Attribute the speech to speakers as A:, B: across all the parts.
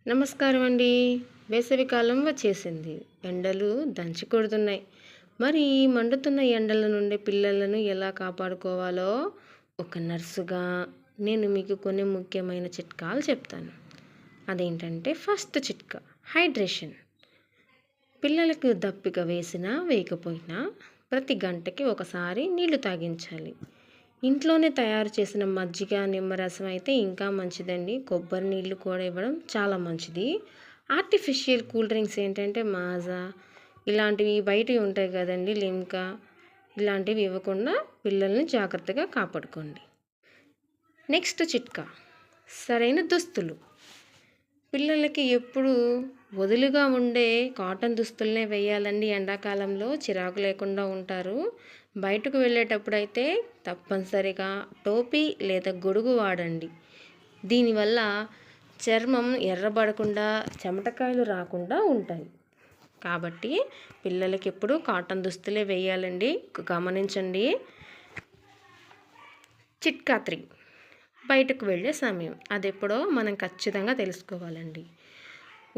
A: నమస్కారం అండి. వేసవికాలం వచ్చేసింది. ఎండలు దంచి కొడుతున్నాయి. మరి ఈ మండుతున్న ఎండల నుండి పిల్లలను ఎలా కాపాడుకోవాలో ఒక నర్సుగా నేను మీకు కొన్ని ముఖ్యమైన చిట్కాలు చెప్తాను. అదేంటంటే ఫస్ట్ చిట్కా హైడ్రేషన్. పిల్లలకు దప్పిక వేసినా వేయకపోయినా ప్రతి గంటకి ఒకసారి నీళ్లు తాగించాలి. ఇంట్లోనే తయారు చేసిన మజ్జిగ, నిమ్మరసం అయితే ఇంకా మంచిదండి. కొబ్బరి నీళ్ళు కూడా ఇవ్వడం చాలా మంచిది. ఆర్టిఫిషియల్ కూల్ డ్రింక్స్ ఏంటంటే మాజా ఇలాంటివి బయటివి ఉంటాయి కదండి, లిమ్కా ఇలాంటివి ఇవ్వకుండా పిల్లల్ని జాగ్రత్తగా కాపాడుకోండి. నెక్స్ట్ చిట్కా సరైన దుస్తులు. పిల్లలకి ఎప్పుడు వదులుగా ఉండే కాటన్ దుస్తులనే వేయాలండి. ఎండాకాలంలో చిరాకు లేకుండా ఉంటారు. బయటకు వెళ్ళేటప్పుడైతే తప్పనిసరిగా టోపీ లేదా గొడుగు వాడండి. దీనివల్ల చర్మం ఎర్రబడకుండా చెమటకాయలు రాకుండా ఉంటాయి. కాబట్టి పిల్లలకి ఎప్పుడు కాటన్ దుస్తులే వేయాలండి. గమనించండి. చిట్కా 3 బయటకు వెళ్ళే సమయం. అదెప్పుడో మనం ఖచ్చితంగా తెలుసుకోవాలండి.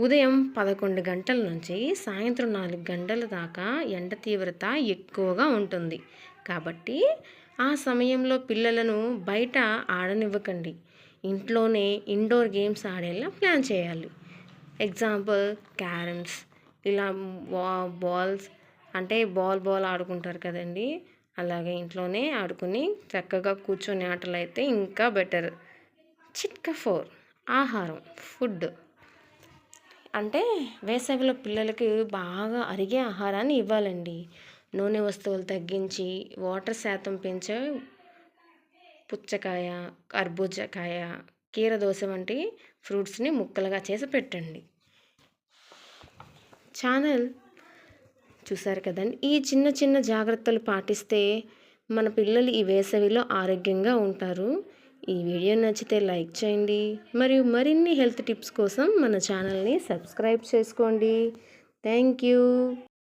A: ఉదయం 11 గంటల నుంచి సాయంత్రం 4 గంటల దాకా ఎండ తీవ్రత ఎక్కువగా ఉంటుంది. కాబట్టి ఆ సమయంలో పిల్లలను బయట ఆడనివ్వకండి. ఇంట్లోనే ఇండోర్ గేమ్స్ ఆడేలా ప్లాన్ చేయాలి. ఎగ్జాంపుల్ క్యారమ్స్, ఇలా బాల్స్ అంటే బాల్ ఆడుకుంటారు కదండి. అలాగే ఇంట్లోనే ఆడుకుని చక్కగా కూర్చొని ఆటలైతే ఇంకా బెటర్. చిట్కా 4 ఆహారం, ఫుడ్. అంటే వేసవిలో పిల్లలకి బాగా అరిగే ఆహారాన్ని ఇవ్వాలండి. నూనె వస్తువులు తగ్గించి వాటర్ శాతం పెంచే పుచ్చకాయ, కర్బూజాకాయ, కీరదోస వంటి ఫ్రూట్స్ని ముక్కలుగా చేసి పెట్టండి. ఛానల్ చూసారు కదండి. ఈ చిన్న చిన్న జాగ్రత్తలు పాటిస్తే మన పిల్లలు ఈ వేసవిలో ఆరోగ్యంగా ఉంటారు. ఈ వీడియో నచ్చితే లైక్ చేయండి. మరియు మరిన్ని హెల్త్ టిప్స్ కోసం మన ఛానల్ని సబ్స్క్రైబ్ చేసుకోండి. Thank you.